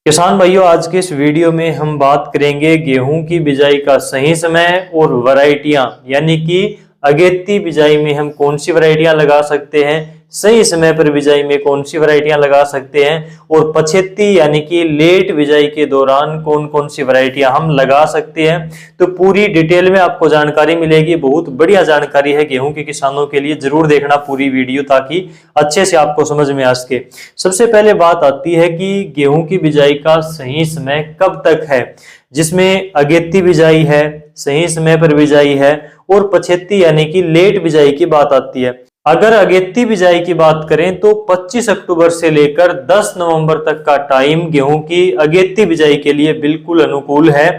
किसान भाइयों, आज के इस वीडियो में हम बात करेंगे गेहूं की बिजाई का सही समय और वैरायटियां, यानी कि अगेती बिजाई में हम कौन सी वैरायटियां लगा सकते हैं, सही समय पर बिजाई में कौन सी वैरायटियां लगा सकते हैं और पछेती यानी कि लेट बिजाई के दौरान कौन कौन सी वैरायटियां हम लगा सकते हैं। तो पूरी डिटेल में आपको जानकारी मिलेगी। बहुत बढ़िया जानकारी है गेहूं के किसानों के लिए। जरूर देखना पूरी वीडियो ताकि अच्छे से आपको समझ में आ सके। सबसे पहले बात आती है कि गेहूं की बिजाई का सही समय कब तक है, जिसमें अगेती बिजाई है, सही समय पर बिजाई है और पछेती यानी कि लेट बिजाई की बात आती है। अगर अगेती बिजाई की बात करें तो 25 अक्टूबर से लेकर 10 नवंबर तक का टाइम गेहूं की अगेती बिजाई के लिए बिल्कुल अनुकूल है।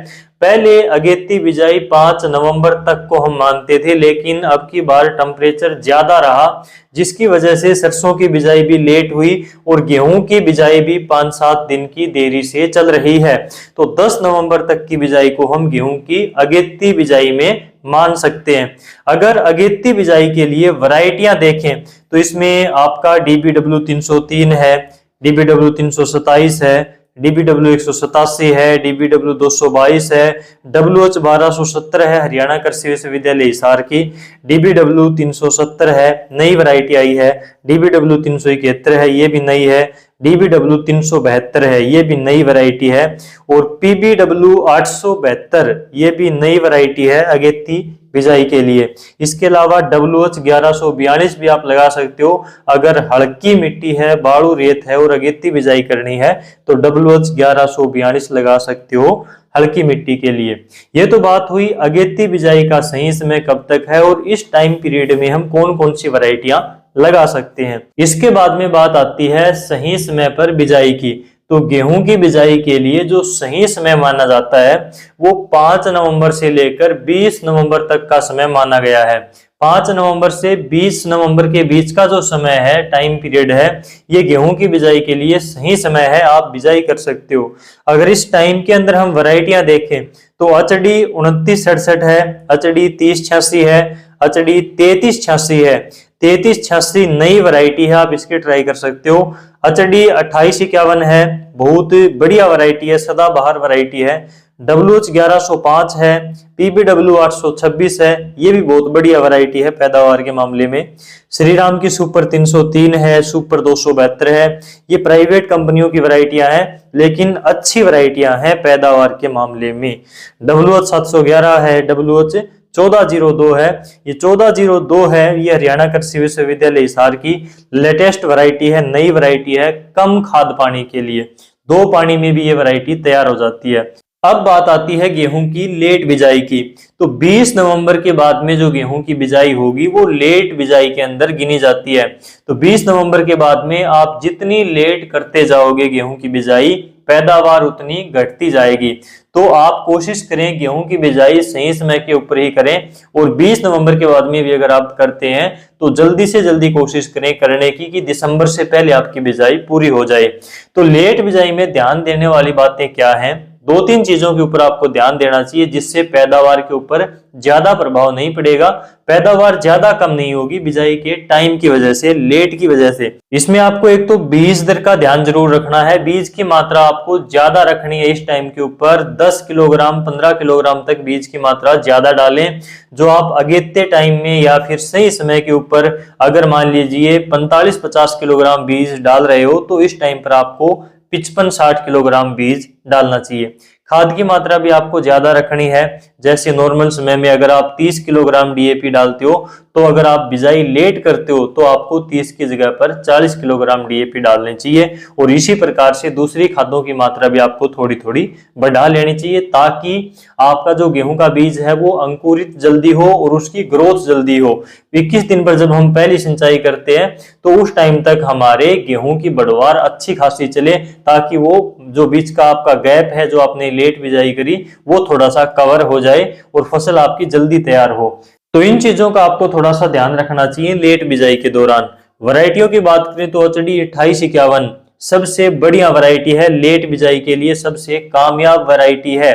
पहले अगेती बिजाई 5 नवंबर तक को हम मानते थे, लेकिन अब की बार टेम्परेचर ज्यादा रहा, जिसकी वजह से सरसों की बिजाई भी लेट हुई और गेहूं की बिजाई भी 5-7 दिन की देरी से चल रही है। तो 10 नवंबर तक की बिजाई को हम गेहूं की अगेती बिजाई में मान सकते हैं। अगर अगेती बिजाई के लिए वैरायटियां देखें तो इसमें आपका DBW 303 है, DBW 327 है, DBW 187 है, DBW 222 है, WH 1270 है, हरियाणा कृषि विश्वविद्यालय हिसार की, DBW 370 है, नई वैरायटी आई है, DBW 371 है, ये भी नई है, DBW 372 है, ये भी नई वैरायटी है और PBW 872 ये भी नई वैरायटी है अगेती बिजाई के लिए। इसके अलावा WH 1142 भी आप लगा सकते हो। अगर हल्की मिट्टी है, बालू रेत है और अगेती बिजाई करनी है तो WH 1142 लगा सकते हो हल्की मिट्टी के लिए। यह तो बात हुई अगेती बिजाई का सही समय कब तक है और इस टाइम पीरियड में हम कौन कौन सी वैरायटियां लगा सकते हैं। इसके बाद में बात आती है सही समय पर बिजाई की। तो गेहूं की बिजाई के लिए जो सही समय माना जाता है वो 5 नवंबर से लेकर 20 नवंबर तक का समय माना गया है। 5 नवंबर से 20 नवंबर के बीच का जो समय है, टाइम पीरियड है, ये गेहूं की बिजाई के लिए सही समय है, आप बिजाई कर सकते हो। अगर इस टाइम के अंदर हम वैरायटियां देखें तो HD 2967 है, HD 3086 है, HD 3386 है। 3386 नई वैरायटी है, आप इसकी ट्राई कर सकते हो। HD 2851 है, बहुत बढ़िया वैरायटी है, सदाबहार वैरायटी है। WH 1105 है, PBW 826 है, ये भी बहुत बढ़िया वैरायटी है पैदावार के मामले में। श्री राम की सुपर 303 है, सुपर 272 है, ये प्राइवेट कंपनियों की वैरायटियां हैं लेकिन अच्छी वैरायटियां हैं पैदावार के मामले में। WH 711 है, WH 1402 है, ये 1402 है, ये हरियाणा कृषि विश्वविद्यालय हिसार की लेटेस्ट वैरायटी है, नई वैरायटी है, कम खाद पानी के लिए। 2 पानी में भी ये वैरायटी तैयार हो जाती है। अब बात आती है गेहूं की लेट बिजाई की। तो 20 नवंबर के बाद में जो गेहूं की बिजाई होगी वो लेट बिजाई के अंदर गिनी जाती है। तो 20 नवंबर के बाद में आप जितनी लेट करते जाओगे गेहूं की बिजाई, पैदावार उतनी घटती जाएगी। तो आप कोशिश करें गेहूं की बिजाई सही समय के ऊपर ही करें और 20 नवंबर के बाद में भी अगर आप करते हैं तो जल्दी से जल्दी कोशिश करें करने की कि दिसंबर से पहले आपकी बिजाई पूरी हो जाए। तो लेट बिजाई में ध्यान देने वाली बातें क्या हैं? 2-3 चीजों के ऊपर आपको ध्यान देना चाहिए जिससे पैदावार के ऊपर ज्यादा प्रभाव नहीं पड़ेगा, पैदावार ज्यादा कम नहीं होगी बिजाई के टाइम की वजह से, लेट की वजह से। इसमें आपको एक तो बीज दर का ध्यान जरूर रखना है। बीज की मात्रा आपको ज्यादा रखनी है इस टाइम के ऊपर। 10 किलोग्राम 15 किलोग्राम तक बीज की मात्रा ज्यादा डालें। जो आप अगेते टाइम में या फिर सही समय के ऊपर अगर मान लीजिए 45-50 किलोग्राम बीज डाल रहे हो तो इस टाइम पर आपको 55-60 किलोग्राम बीज डालना चाहिए। खाद की मात्रा भी आपको ज्यादा रखनी है। जैसे नॉर्मल समय में अगर आप 30 किलोग्राम DAP डालते हो तो अगर आप बिजाई लेट करते हो तो आपको 30 की जगह पर 40 किलोग्राम DAP डालनी चाहिए। और इसी प्रकार से दूसरी खादों की मात्रा भी आपको थोड़ी थोड़ी बढ़ा लेनी चाहिए ताकि आपका जो गेहूं का बीज है वो अंकुरित जल्दी हो और उसकी ग्रोथ जल्दी हो। 21 दिन पर जब हम पहली सिंचाई करते हैं तो उस टाइम तक हमारे गेहूं की बढ़वार अच्छी खासी चले ताकि वो जो बीच का आपका गैप है, जो आपने लेट बिजाई करी, वो थोड़ा सा कवर हो जाए और फसल आपकी जल्दी तैयार हो। तो इन चीजों का आपको थोड़ा सा ध्यान रखना चाहिए लेट बिजाई के दौरान। वैरायटियों की बात करें तो HD 2851 सबसे बढ़िया वैरायटी है, लेट बिजाई के लिए सबसे कामयाब वैरायटी है।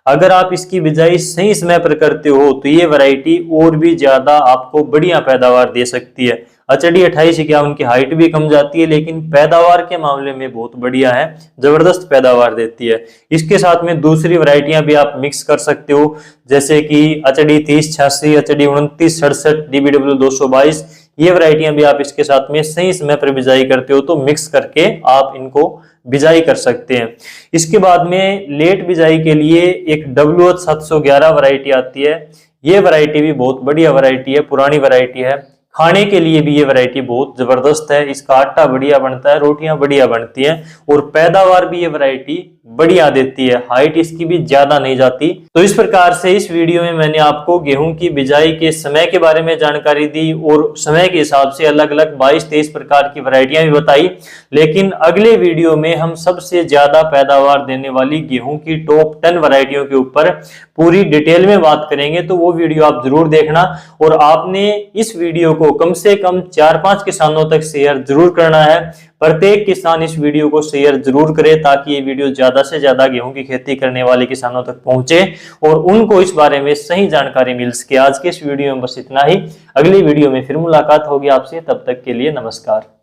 अगर आप इसकी बिजाई सही समय पर करते हो तो ये वैरायटी और भी ज्यादा आपको बढ़िया पैदावार दे सकती है। HADD 2851 की हाइट भी कम जाती है, लेकिन पैदावार के मामले में बहुत बढ़िया है, जबरदस्त पैदावार देती है। इसके साथ में दूसरी वैरायटियां भी आप मिक्स कर सकते हो, जैसे कि HADD 3086, HADD 2967, DBW 222, ये वैरायटियां भी आप इसके साथ में सही समय पर बिजाई करते हो तो मिक्स करके आप इनको बिजाई कर सकते हैं। इसके बाद में लेट बिजाई के लिए एक WH 711 वैरायटी आती है। ये वैरायटी भी बहुत बढ़िया वैरायटी है, पुरानी वैरायटी है। खाने के लिए भी ये वैरायटी बहुत जबरदस्त है, इसका आटा बढ़िया बनता है, रोटियां बढ़िया बनती हैं और पैदावार भी ये वैरायटी बढ़िया देती है, हाइट इसकी भी ज्यादा नहीं जाती। तो इस प्रकार से इस वीडियो में मैंने आपको गेहूं की बिजाई के समय के बारे में जानकारी दी और समय के हिसाब से अलग अलग 22-23 प्रकार की वैरायटियां भी बताई। लेकिन अगले वीडियो में हम सबसे ज्यादा पैदावार देने वाली गेहूं की टॉप 10 वैरायटियों के ऊपर पूरी डिटेल में बात करेंगे, तो वो वीडियो आप जरूर देखना। और आपने इस वीडियो को कम से कम 4-5 किसानों तक शेयर जरूर करना है। प्रत्येक किसान इस वीडियो को शेयर जरूर करे ताकि ये वीडियो ज्यादा से ज्यादा गेहूं की खेती करने वाले किसानों तक पहुंचे और उनको इस बारे में सही जानकारी मिल सके। आज के इस वीडियो में बस इतना ही, अगली वीडियो में फिर मुलाकात होगी आपसे, तब तक के लिए नमस्कार।